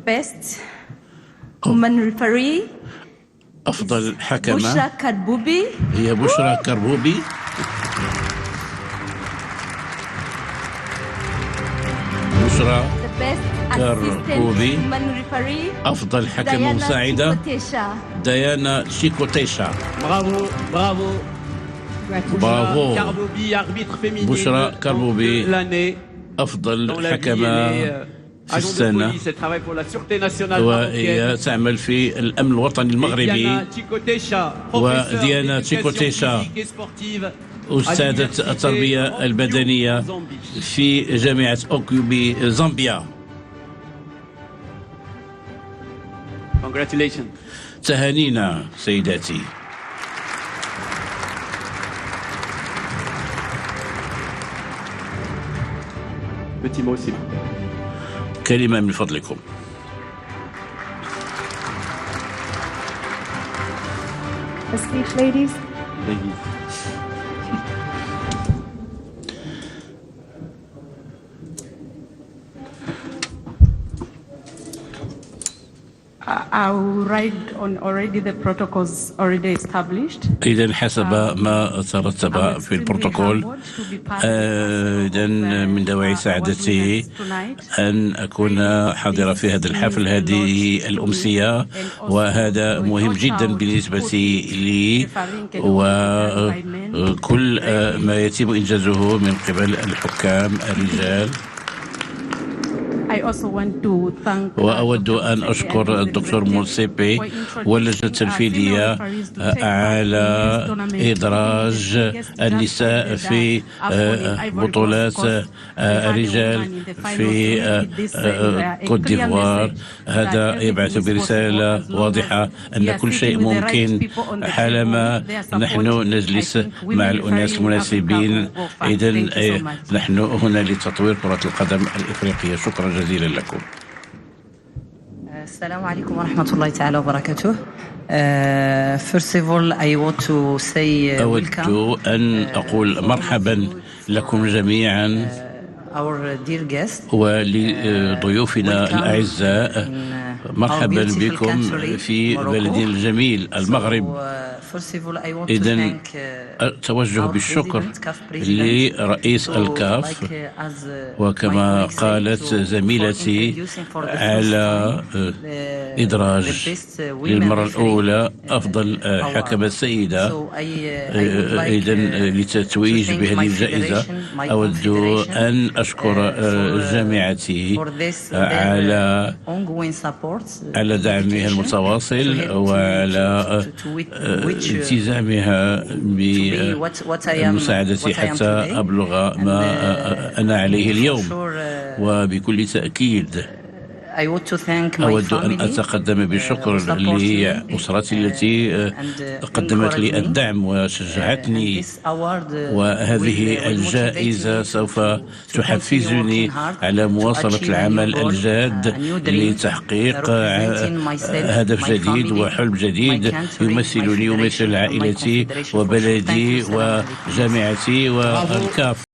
best woman referee أفضل حكمة بشرى كربوبي. هي بشرى كربوبي. بشرى The best كربوبي. assistant woman referee أفضل حكمة ديانا مساعدة تشيكوتيشا. ديانا تشيكوتيشا. Bravo, bravo. Bravo. Karbobi, arbitre féminine بشرى كربوبي de l'année. أفضل Dans la vie, حكمة elle est في agent de السنة، police, elle travaille pour la sûreté nationale وهي marocaine. تعمل في الأمن الوطني المغربي. Diana Tchikotecha, وديانا professeure تشيكوتيشا d'éducation physique et sportive أستاذة التربية البدنية في جامعة أوكيوبي زامبيا. Congratulations. تهانينا سيداتي. Petit mot, s'il vous plaît. كلمة من فضلكم. A speech, ladies. Ladies. I will write on already the protocols already established. إذا حسب ما ترتب في البروتوكول، إذا من دواعي سعادتي أن أكون حاضرة في هذا الحفل، هذه الأمسية، وهذا مهم جدا بالنسبة لي، وكل ما يتم إنجازه من قبل الحكام الرجال. وأود أن أشكر الدكتور مونسيبي واللجنة التنفيذية على إدراج النساء في بطولات الرجال في كوت ديفوار. هذا يبعث برسالة واضحة أن كل شيء ممكن حالما نحن نجلس مع الأناس المناسبين. إذن نحن هنا لتطوير كرة القدم الإفريقية. شكرا جزيلا لكم. السلام عليكم ورحمة الله تعالى وبركاته. First of all, I want to say أود أن أقول مرحبا لكم جميعا our dear guest ولضيوفنا الأعزاء. مرحبا بكم في بلدنا الجميل المغرب. إذن أتوجه بالشكر لرئيس الكاف، وكما قالت زميلتي على إدراج للمرة الأولى أفضل حكمة سيدة. إذن للتتويج بهذه الجائزة أود أن أشكر جامعتي على دعمها المتواصل وعلى التزامها بمساعدتي حتى أبلغ ما أنا عليه اليوم. وبكل تأكيد أود أن أتقدم بالشكر لأسرتي التي قدمت لي الدعم وشجعتني، وهذه الجائزة سوف تحفزني على مواصلة العمل الجاد لتحقيق هدف جديد وحلم جديد يمثلني ويمثل عائلتي وبلدي وجامعتي والكاف.